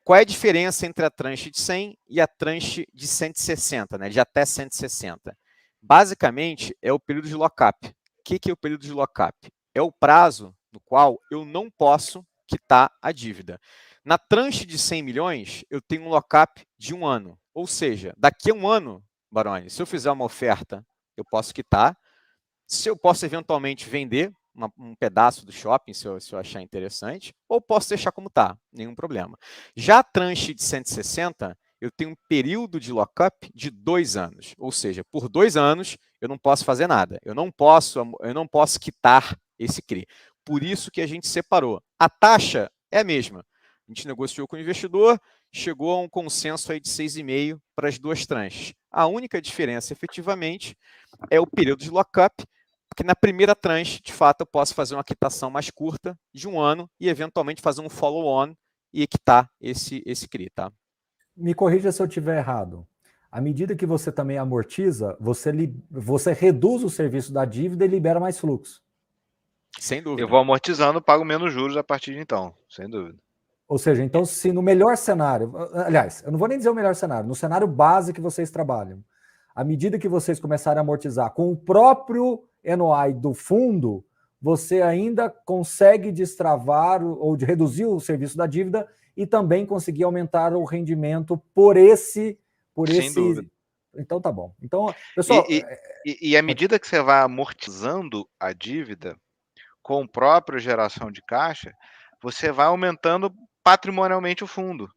Qual é a diferença entre a tranche de 100 e a tranche de 160, né? De até 160? Basicamente, é o período de lock-up. O que é o período de lock-up? É o prazo no qual eu não posso quitar a dívida. Na tranche de 100 milhões, eu tenho um lock-up de 1 ano. Ou seja, daqui a 1 ano, Baroni, se eu fizer uma oferta, eu posso quitar. Se eu posso eventualmente vender um pedaço do shopping, se eu achar interessante, ou posso deixar como está, nenhum problema. Já a tranche de 160, eu tenho um período de lock-up de 2 anos. Ou seja, por 2 anos, eu não posso fazer nada. Eu não posso quitar esse CRI. Por isso que a gente separou. A taxa é a mesma. A gente negociou com o investidor, chegou a um consenso aí de 6,5 para as 2 tranches. A única diferença, efetivamente, é o período de lock-up, porque na primeira tranche, de fato, eu posso fazer uma quitação mais curta, de 1 ano, e eventualmente fazer um follow-on e quitar esse CRI, tá? Me corrija se eu estiver errado. À medida que você também amortiza, você reduz o serviço da dívida e libera mais fluxo. Sem dúvida. Eu vou amortizando, pago menos juros a partir de então, sem dúvida. Ou seja, então, se no melhor cenário, aliás, eu não vou nem dizer o melhor cenário, no cenário base que vocês trabalham, à medida que vocês começarem a amortizar com o próprio NOI do fundo, você ainda consegue destravar ou de reduzir o serviço da dívida e também conseguir aumentar o rendimento por esse. Sem dúvida. Então tá bom. Então, pessoal. E à medida que você vai amortizando a dívida com a própria geração de caixa, você vai aumentando patrimonialmente o fundo.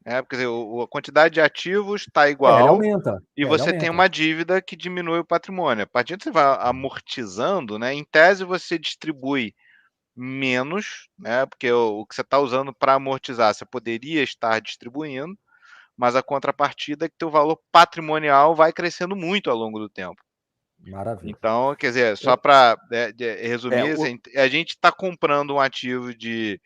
Quer dizer, a quantidade de ativos está igual. Ele aumenta. E você tem uma dívida que diminui o patrimônio. A partir que você vai amortizando, né, em tese você distribui menos, né, porque o que você está usando para amortizar, você poderia estar distribuindo, mas a contrapartida é que teu valor patrimonial vai crescendo muito ao longo do tempo. Maravilha. Então, quer dizer, só para resumir, a gente está comprando um ativo de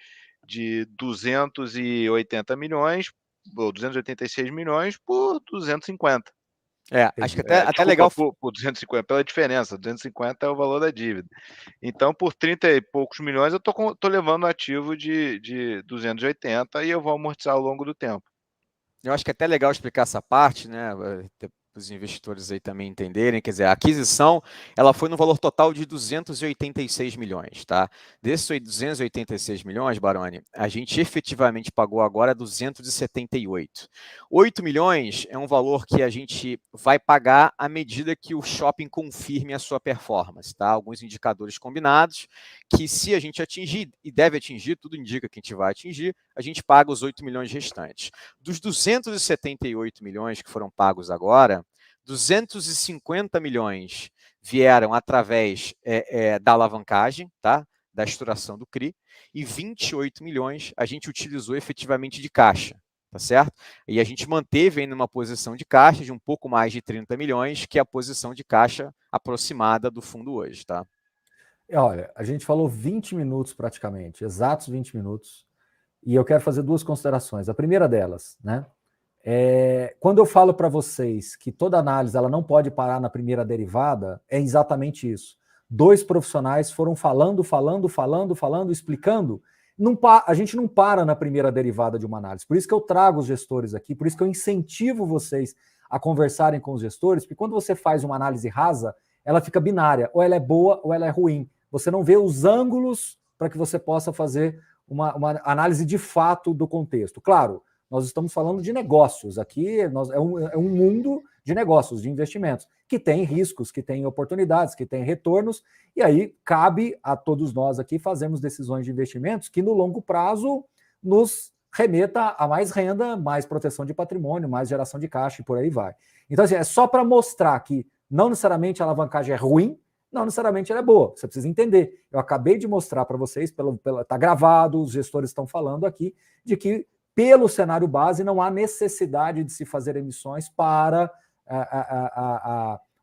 280 milhões, ou 286 milhões por 250. Acho que até legal. Por 250, pela diferença, 250 é o valor da dívida. Então, por 30 e poucos milhões, eu tô levando um ativo de 280 e eu vou amortizar ao longo do tempo. Eu acho que é até legal explicar essa parte, né? Para os investidores aí também entenderem, quer dizer, a aquisição, ela foi no valor total de 286 milhões, tá? Desses 286 milhões, Baroni, a gente efetivamente pagou agora 278. 8 milhões é um valor que a gente vai pagar à medida que o shopping confirme a sua performance, tá? Alguns indicadores combinados, que se a gente atingir, e deve atingir, tudo indica que a gente vai atingir, a gente paga os 8 milhões restantes. Dos 278 milhões que foram pagos agora, 250 milhões vieram através da alavancagem, tá? Da estruturação do CRI, e 28 milhões a gente utilizou efetivamente de caixa, tá certo? E a gente manteve ainda uma posição de caixa de um pouco mais de 30 milhões, que é a posição de caixa aproximada do fundo hoje, tá? Olha, a gente falou 20 minutos praticamente, exatos 20 minutos, e eu quero fazer duas considerações. A primeira delas, né? Quando eu falo para vocês que toda análise ela não pode parar na primeira derivada, é exatamente isso. Dois profissionais foram falando, explicando. A gente não para na primeira derivada de uma análise. Por isso que eu trago os gestores aqui, por isso que eu incentivo vocês a conversarem com os gestores, porque quando você faz uma análise rasa, ela fica binária, ou ela é boa ou ela é ruim. Você não vê os ângulos para que você possa fazer uma análise de fato do contexto. Claro, nós estamos falando de negócios aqui, é um mundo de negócios, de investimentos, que tem riscos, que tem oportunidades, que tem retornos, e aí cabe a todos nós aqui fazermos decisões de investimentos que no longo prazo nos remeta a mais renda, mais proteção de patrimônio, mais geração de caixa e por aí vai. Então, assim, é só para mostrar que não necessariamente a alavancagem é ruim, não necessariamente ela é boa. Você precisa entender. Eu acabei de mostrar para vocês, está gravado, os gestores estão falando aqui, de que pelo cenário base não há necessidade de se fazer emissões para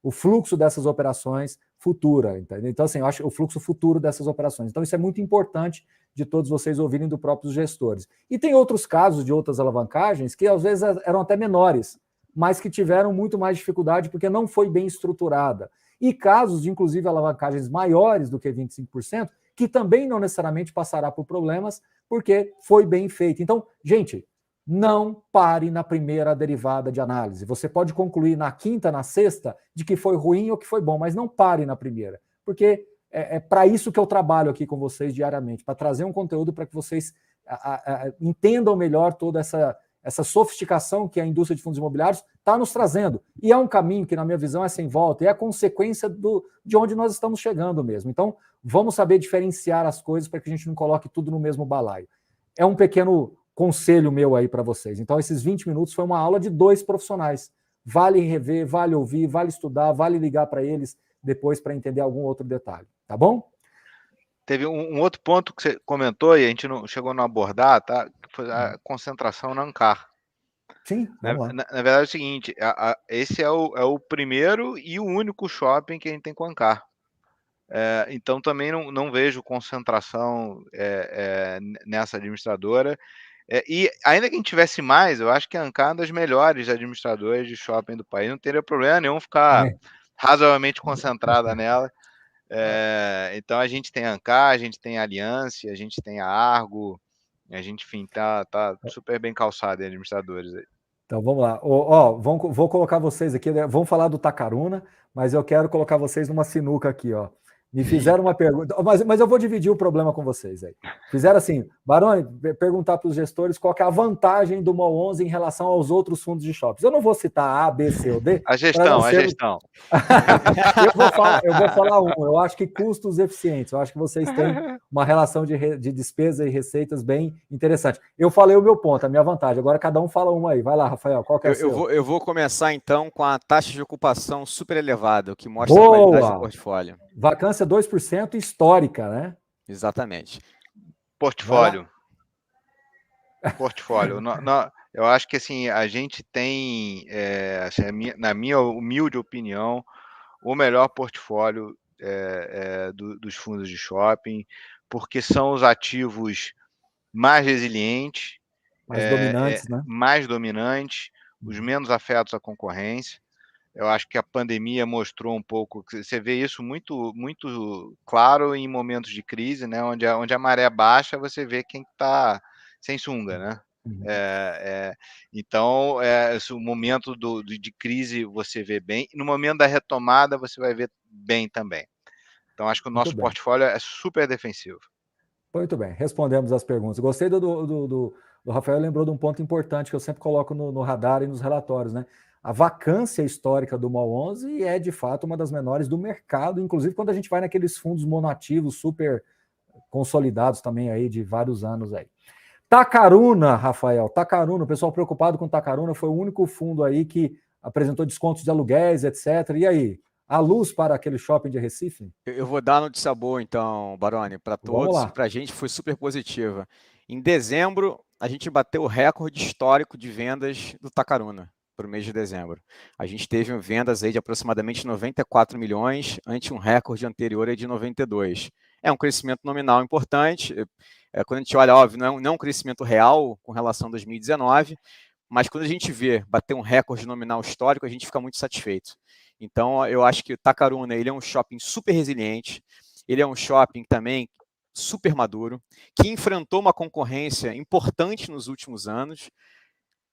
o fluxo dessas operações futura. Entendeu? Então, assim, eu acho o fluxo futuro dessas operações. Então, isso é muito importante de todos vocês ouvirem dos próprios gestores. E tem outros casos de outras alavancagens que às vezes eram até menores, mas que tiveram muito mais dificuldade porque não foi bem estruturada. E casos de, inclusive, alavancagens maiores do que 25%, que também não necessariamente passará por problemas, porque foi bem feito. Então, gente, não pare na primeira derivada de análise. Você pode concluir na quinta, na sexta, de que foi ruim ou que foi bom, mas não pare na primeira, porque é para isso que eu trabalho aqui com vocês diariamente, para trazer um conteúdo para que vocês entendam melhor toda essa sofisticação que a indústria de fundos imobiliários está nos trazendo. E é um caminho que, na minha visão, é sem volta, e é a consequência de onde nós estamos chegando mesmo. Então, vamos saber diferenciar as coisas para que a gente não coloque tudo no mesmo balaio. É um pequeno conselho meu aí para vocês. Então, esses 20 minutos foi uma aula de dois profissionais. Vale rever, vale ouvir, vale estudar, vale ligar para eles depois para entender algum outro detalhe. Tá bom? Teve um outro ponto que você comentou e a gente não chegou a não abordar, tá? Que foi a concentração na Ancar. Sim, vamos lá. Na verdade é o seguinte, esse é o primeiro e o único shopping que a gente tem com Ancar. Então também não vejo concentração nessa administradora. E ainda que a gente tivesse mais, eu acho que a Ancar é uma das melhores administradoras de shopping do país. Não teria problema nenhum ficar razoavelmente concentrada nela. Então a gente tem a Ancar, a gente tem a Aliança, a gente tem a Argo, a gente, enfim, tá super bem calçado em administradores aí. Então vamos lá. Vou colocar vocês aqui, né? Vamos falar do Tacaruna, mas eu quero colocar vocês numa sinuca aqui, ó. Me fizeram uma pergunta, mas eu vou dividir o problema com vocês aí. Fizeram assim, Baroni, perguntar para os gestores qual que é a vantagem do MOL 11 em relação aos outros fundos de shoppings. Eu não vou citar A, B, C ou D. A gestão. Eu vou falar um. Eu acho que custos eficientes. Eu acho que vocês têm uma relação de despesa e receitas bem interessante. Eu falei o meu ponto, a minha vantagem. Agora cada um fala uma aí. Vai lá, Rafael, qual que é o seu? Eu vou começar então com a taxa de ocupação super elevada, o que mostra a qualidade do portfólio. Vacância 2% histórica, né? Exatamente. Portfólio. Eu acho que assim, a gente tem, assim, na minha humilde opinião, o melhor portfólio dos fundos de shopping, porque são os ativos mais resilientes, mais dominantes, os menos afetos à concorrência. Eu acho que a pandemia mostrou um pouco, você vê isso muito, muito claro em momentos de crise, né? Onde a maré baixa, você vê quem está sem sunga, né? Uhum. Então, o momento de crise você vê bem, e no momento da retomada você vai ver bem também. Então, acho que o Muito nosso bem. portfólio é super defensivo. Muito bem, respondemos as perguntas. Gostei do Rafael, lembrou de um ponto importante que eu sempre coloco no radar e nos relatórios, né? A vacância histórica do MOL 11 é, de fato, uma das menores do mercado, inclusive quando a gente vai naqueles fundos monoativos super consolidados também aí de vários anos aí. Tacaruna, Rafael, Tacaruna, o pessoal preocupado com Tacaruna, foi o único fundo aí que apresentou descontos de aluguéis, etc. E aí, a luz para aquele shopping de Recife? Eu vou dar notícia boa, então, Baroni, para Vamos todos, e lá. para a gente foi super positiva. Em dezembro, a gente bateu o recorde histórico de vendas do Tacaruna para o mês de dezembro. A gente teve vendas aí de aproximadamente 94 milhões, ante um recorde anterior aí de 92. É um crescimento nominal importante. Quando a gente olha, óbvio, não é um crescimento real com relação a 2019, mas quando a gente vê bater um recorde nominal histórico, a gente fica muito satisfeito. Então, eu acho que o Tacaruna, ele é um shopping super resiliente, ele é um shopping também super maduro, que enfrentou uma concorrência importante nos últimos anos,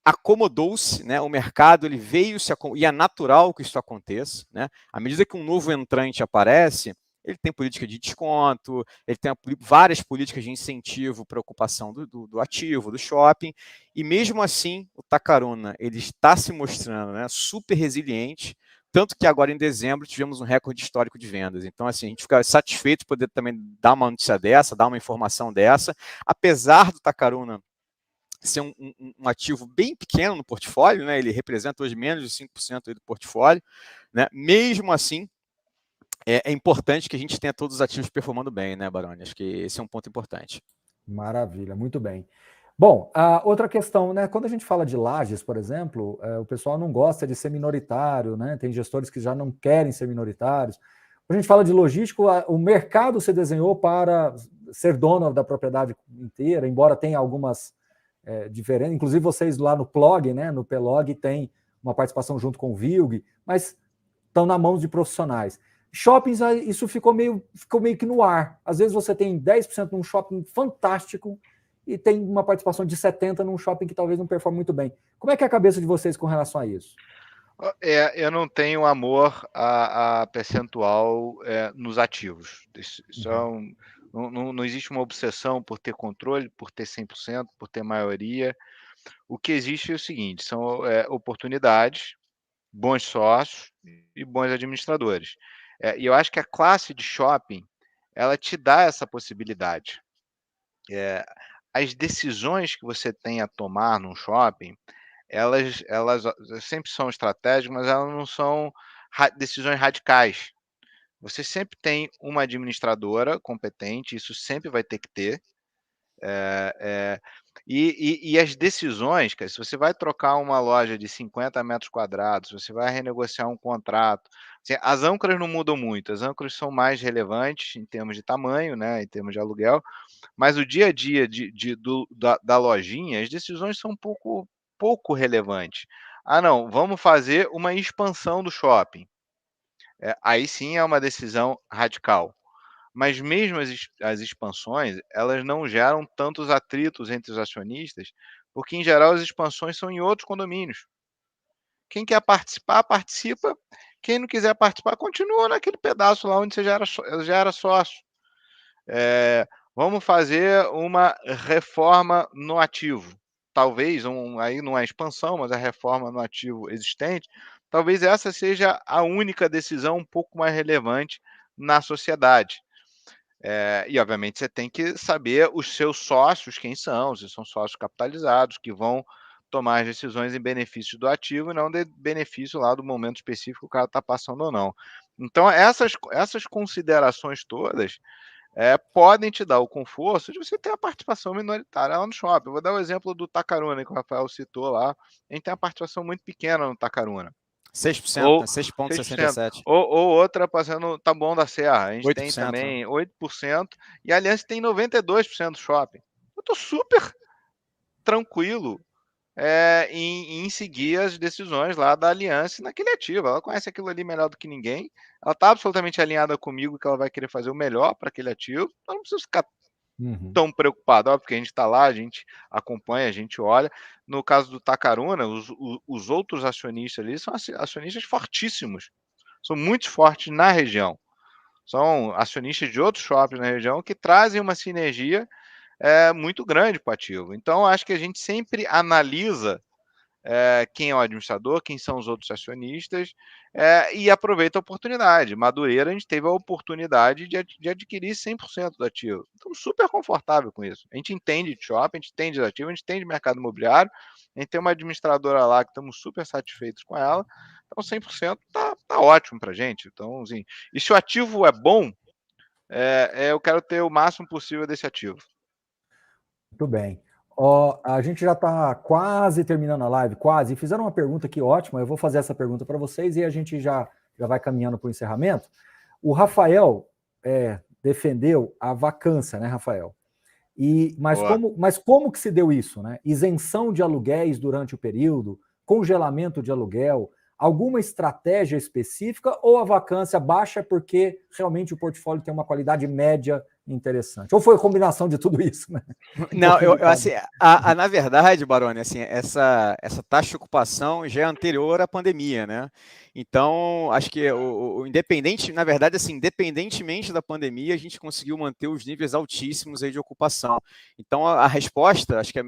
acomodou-se, né? O mercado ele veio e é natural que isso aconteça, né? À medida que um novo entrante aparece, ele tem política de desconto, ele tem várias políticas de incentivo para ocupação do ativo, do shopping, e mesmo assim o Tacaruna ele está se mostrando, né, super resiliente, tanto que agora em dezembro tivemos um recorde histórico de vendas. Então, assim, a gente fica satisfeito de poder também dar uma notícia dessa, dar uma informação dessa, apesar do Tacaruna ser um ativo bem pequeno no portfólio, né? Ele representa hoje menos de 5% do portfólio, né? Mesmo assim, é importante que a gente tenha todos os ativos performando bem, né, Baroni? Acho que esse é um ponto importante. Maravilha, muito bem. Bom, a outra questão, né? Quando a gente fala de lajes, por exemplo, o pessoal não gosta de ser minoritário, né? Tem gestores que já não querem ser minoritários. Quando a gente fala de logístico, o mercado se desenhou para ser dono da propriedade inteira, embora tenha algumas diferentes. Inclusive, vocês lá no PLOG, né? No PLOG tem uma participação junto com o VILG, mas estão na mão de profissionais. Shoppings, isso ficou meio que no ar. Às vezes você tem 10% num shopping fantástico e tem uma participação de 70% num shopping que talvez não performe muito bem. Como é que é a cabeça de vocês com relação a isso? Eu não tenho amor a percentual nos ativos. Isso não existe uma obsessão por ter controle, por ter 100%, por ter maioria. O que existe é o seguinte, são oportunidades, bons sócios e bons administradores. E eu acho que a classe de shopping, ela te dá essa possibilidade. As decisões que você tem a tomar num shopping, elas sempre são estratégicas, mas elas não são decisões radicais. Você sempre tem uma administradora competente, isso sempre vai ter que ter. E as decisões, cara, se você vai trocar uma loja de 50 metros quadrados, se você vai renegociar um contrato, assim, as âncoras não mudam muito, as âncoras são mais relevantes em termos de tamanho, né, em termos de aluguel, mas o dia a dia da lojinha, as decisões são pouco relevantes. Ah, não, vamos fazer uma expansão do shopping. Aí sim é uma decisão radical. Mas mesmo as expansões, elas não geram tantos atritos entre os acionistas, porque em geral as expansões são em outros condomínios. Quem quer participar, participa. Quem não quiser participar, continua naquele pedaço lá onde você já era sócio. Vamos fazer uma reforma no ativo. Talvez, aí não é expansão, mas a reforma no ativo existente, talvez essa seja a única decisão um pouco mais relevante na sociedade. E, obviamente, você tem que saber os seus sócios, quem são, se são sócios capitalizados, que vão tomar as decisões em benefício do ativo e não de benefício lá do momento específico que o cara está passando ou não. Então, essas considerações todas podem te dar o conforto de você ter a participação minoritária lá no shopping. Eu vou dar o exemplo do Tacaruna, que o Rafael citou lá. A gente tem uma participação muito pequena no Tacaruna. 6%, Ou né? 6%. 6,67%. Ou outra passando Taboão da Serra. A gente tem 8%, né? também 8%. E a Aliança tem 92% do shopping. Eu estou super tranquilo em seguir as decisões lá da Aliança naquele ativo. Ela conhece aquilo ali melhor do que ninguém. Ela está absolutamente alinhada comigo que ela vai querer fazer o melhor para aquele ativo. Eu não preciso ficar tão preocupado, óbvio que a gente está lá, a gente acompanha, a gente olha. No caso do Tacaruna, os outros acionistas ali são acionistas fortíssimos, são muito fortes na região. São acionistas de outros shoppings na região que trazem uma sinergia muito grande para o ativo. Então, acho que a gente sempre analisa quem é o administrador, quem são os outros acionistas, e aproveita a oportunidade. Madureira, a gente teve a oportunidade de adquirir 100% do ativo. Estamos super confortável com isso. A gente entende de shopping, a gente entende de ativo, a gente entende de mercado imobiliário, a gente tem uma administradora lá que estamos super satisfeitos com ela, então 100% tá ótimo para a gente. Então, assim, e se o ativo é bom, eu quero ter o máximo possível desse ativo. Muito bem. A gente já está quase terminando a live, quase. Fizeram uma pergunta aqui ótima, eu vou fazer essa pergunta para vocês e a gente já vai caminhando para o encerramento. O Rafael defendeu a vacância, né, Rafael? Mas como que se deu isso, né? Isenção de aluguéis durante o período, congelamento de aluguel, alguma estratégia específica ou a vacância baixa porque realmente o portfólio tem uma qualidade média interessante? Ou foi a combinação de tudo isso, né? Não, assim, na verdade, Baroni, assim, essa taxa de ocupação já é anterior à pandemia, né? Então, acho que na verdade, assim, independentemente da pandemia, a gente conseguiu manter os níveis altíssimos aí de ocupação. Então, a resposta, acho que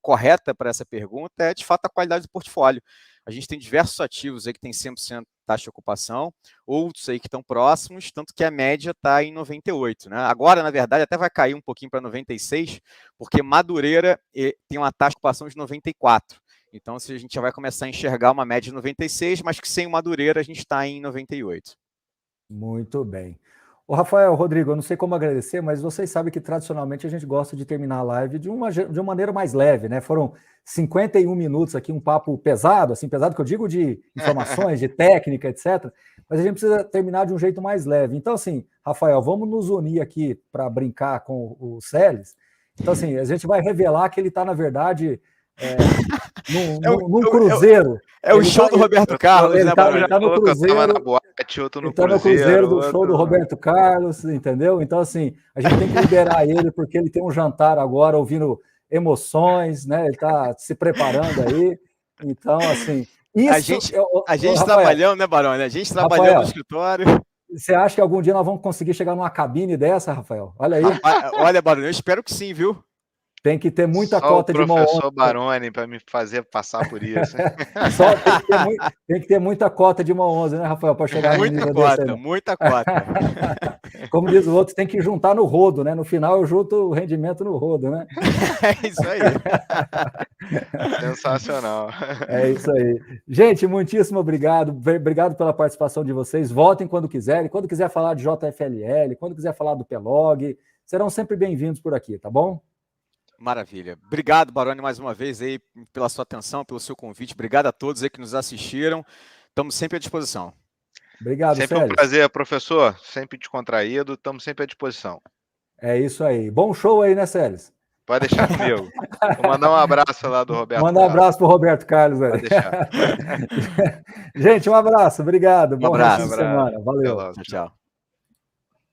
correta para essa pergunta é, de fato, a qualidade do portfólio. A gente tem diversos ativos aí que tem 100% taxa de ocupação, outros aí que estão próximos, tanto que a média está em 98%, né? Agora, na verdade, até vai cair um pouquinho para 96%, porque Madureira tem uma taxa de ocupação de 94%. Então, a gente já vai começar a enxergar uma média de 96%, mas que sem o Madureira a gente está em 98%. Muito bem. Ô Rafael, Rodrigo, eu não sei como agradecer, mas vocês sabem que tradicionalmente a gente gosta de terminar a live de uma maneira mais leve, né? Foram 51 minutos aqui, um papo pesado, assim, pesado que eu digo de informações, de técnica, etc. Mas a gente precisa terminar de um jeito mais leve. Então, assim, Rafael, vamos nos unir aqui para brincar com o Celes. Então, assim, a gente vai revelar que ele está, na verdade, num cruzeiro. É o show do Roberto Carlos, né, Baroni? Ele está no cruzeiro. Eu tava na boate, outro no cruzeiro. Ele está no cruzeiro do show do Roberto Carlos, entendeu? Então, assim, a gente tem que liberar ele, porque ele tem um jantar agora, ouvindo emoções, né? Ele está se preparando aí. Então, assim... A gente trabalhando, né, Baroni? A gente trabalhando no escritório. Você acha que algum dia nós vamos conseguir chegar numa cabine dessa, Rafael? Olha aí. Olha, Baroni, eu espero que sim, viu? Tem que ter muita cota de mão. O professor Baroni para me fazer passar por isso. Só tem que ter muita cota de mão 11, né, Rafael, para chegar no nível desse. Muita cota. Como diz o outro, tem que juntar no rodo, né? No final eu junto o rendimento no rodo, né? É isso aí. Sensacional. É isso aí. Gente, muitíssimo obrigado. Obrigado pela participação de vocês. Votem quando quiserem. Quando quiser falar de JFLL, quando quiser falar do PELOG, serão sempre bem-vindos por aqui, tá bom? Maravilha. Obrigado, Baroni, mais uma vez aí pela sua atenção, pelo seu convite. Obrigado a todos aí que nos assistiram. Estamos sempre à disposição. Obrigado, sempre Célio. Um prazer, professor. Sempre descontraído. Estamos sempre à disposição. É isso aí. Bom show aí, né, Célio? Pode deixar comigo. Vou mandar um abraço lá do Roberto Carlos. Manda um abraço pro Roberto Carlos aí. Pode deixar. Gente, um abraço. Obrigado. Bom resto de semana. Valeu. Tchau, tchau.